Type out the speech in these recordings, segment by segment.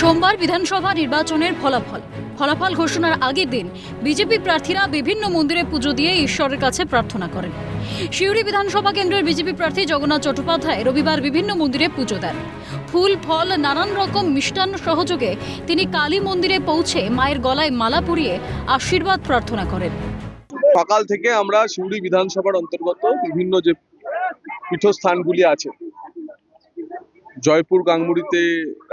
সোমবার বিধানসভা নির্বাচনের ফলাফল ঘোষণার আগের দিন বিজেপি প্রার্থীরা বিভিন্ন মন্দিরে পুজো দিয়ে ঈশ্বরের কাছে প্রার্থনা করেন। সিউড়ি বিধানসভা কেন্দ্রের বিজেপি প্রার্থী জগন্নাথ চট্টোপাধ্যায় রবিবার বিভিন্ন মন্দিরে পুজো দেন। ফুল ফল নানান রকম মিষ্টান্ন সহযোগে তিনি কালী মন্দিরে পৌঁছে মায়ের গলায় মালা পরিয়ে আশীর্বাদ প্রার্থনা করেন। সকাল থেকে আমরা সিউড়ি বিধানসভার অন্তর্গত বিভিন্ন যে পীঠস্থানগুলি আছে, জয়পুর গাংমুড়িতে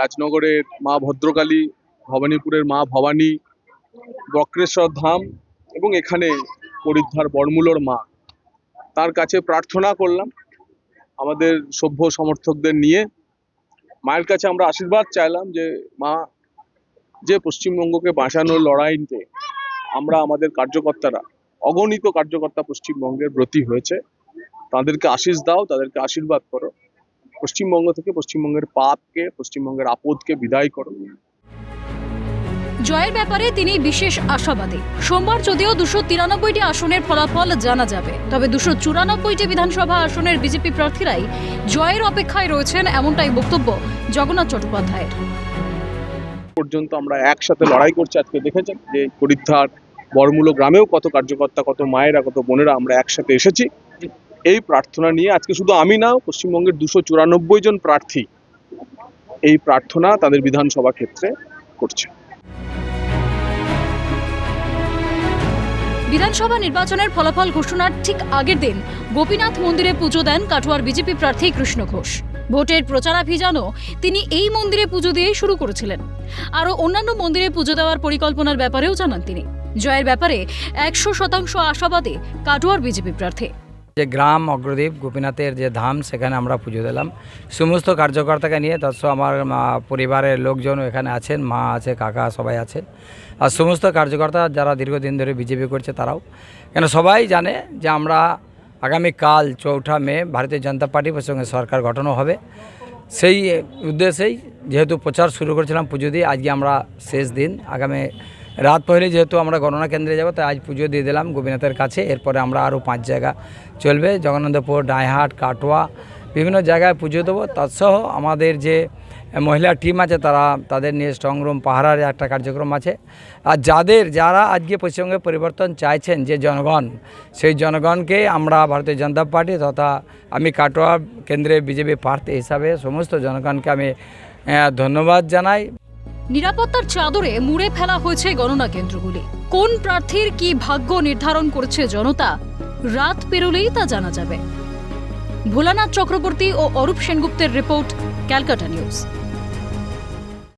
রাজনগরের মা ভদ্রকালী, ভবানীপুরের মা ভবানী, বক্রেশ্বর ধাম এবং এখানে পরিদ্ধার বড়মূলর মা, তার কাছে প্রার্থনা করলাম। আমাদের সভ্য সমর্থকদের নিয়ে মায়ের কাছে আমরা আশীর্বাদ চাইলাম যে মা, যে পশ্চিমবঙ্গকে বাঁচানোর লড়াইতে আমরা আমাদের কার্যকর্তারা, অগণিত কার্যকর্তা পশ্চিমবঙ্গের ব্রতী হয়েছে, তাদেরকে আশীষ দাও, তাদেরকে আশীর্বাদ করো, পশ্চিমবঙ্গ থেকে পশ্চিমবঙ্গের পাপকে, পশ্চিমবঙ্গের আপদকে বিদায় করো। জয়ের ব্যাপারে তিনি বিশেষ আশাবাদী। সোমবার যদিও 293টি আসনের ফলাফল জানা যাবে, তবে 294টি বিধানসভা আসনের বিজেপি প্রার্থীরাই জয়ের অপেক্ষায় রয়েছেন, এমনটাই বক্তব্য জগন্নাথ চট্টোপাধ্যায়ের। পর্যন্ত আমরা একসাথে লড়াই করছি। আজকে দেখেছেন যে পরিদ্ধার বড়মূল গ্রামেও কত কার্যকর্তা, কত মায়েরা, কত বোনেরা আমরা একসাথে এসেছি এই প্রার্থনা নিয়ে। আজকে শুধু আমি না, পশ্চিমবঙ্গের 294 জন প্রার্থী এই প্রার্থনা তাদের বিধানসভা ক্ষেত্রে করছে। বিধানসভা নির্বাচনের ফলাফল ঘোষণার ঠিক আগের দিন গোপীনাথ মন্দিরে পুজো দেন কাটোয়ার বিজেপি প্রার্থী কৃষ্ণ ঘোষ। ভোটের প্রচারাভিযানও তিনি এই মন্দিরে পুজো দিয়েই শুরু করেছিলেন। আরও অন্যান্য মন্দিরে পুজো দেওয়ার পরিকল্পনার ব্যাপারেও জানান তিনি। জয়ের ব্যাপারে 100% আশাবাদী কাটোয়ার বিজেপি প্রার্থী। যে গ্রাম অগ্রদ্বীপ গোপীনাথের যে ধাম, সেখানে আমরা পুজো দিলাম সমস্ত কার্যকর্তাকে নিয়ে। তার আমার পরিবারের লোকজন এখানে আছেন, মা আছে, কাকা সবাই আছে, আর সমস্ত কার্যকর্তা যারা দীর্ঘদিন ধরে বিজেপি করছে তারাও। কেন সবাই জানে যে আমরা আগামীকাল 4 মে ভারতীয় জনতা পার্টির সঙ্গে সরকার গঠনও হবে। সেই উদ্দেশ্যেই যেহেতু প্রচার শুরু করেছিলাম পুজো দিয়ে, আজকে আমরা শেষ দিন। আগামী রাত পহলে যেহেতু আমরা গণনা কেন্দ্রে যাব, তাই আজ পুজো দিয়ে দিলাম গোপীনাথের কাছে। এরপরে আমরা আরও 5 জায়গা চলবে, জগন্নাথপুর, ডাইহাট, কাটোয়া, বিভিন্ন জায়গায় পুজো দেবো। তাছাড়াও আমাদের যে মহিলা টিম আছে তাদের নিয়ে স্ট্রং রুম পাহারার একটা কার্যক্রম আছে। আর যারা আজকে পশ্চিমবঙ্গে পরিবর্তন চাইছেন যে জনগণ, সেই জনগণকে আমরা ভারতীয় জনতা পার্টি তথা আমি কাটোয়া কেন্দ্রে বিজেপি প্রার্থী হিসাবে সমস্ত জনগণকে আমি ধন্যবাদ জানাই। নিরাপত্তার চাদরে মুড়ে ফেলা হয়েছে গণনা কেন্দ্রগুলি। কোন প্রার্থীর কি ভাগ্য নির্ধারণ করেছে জনতা, রাত পেরোলেই তা জানা যাবে। ভোলানাথ চক্রবর্তী ও অরূপ সেনগুপ্তের রিপোর্ট, ক্যালকাটা নিউজ।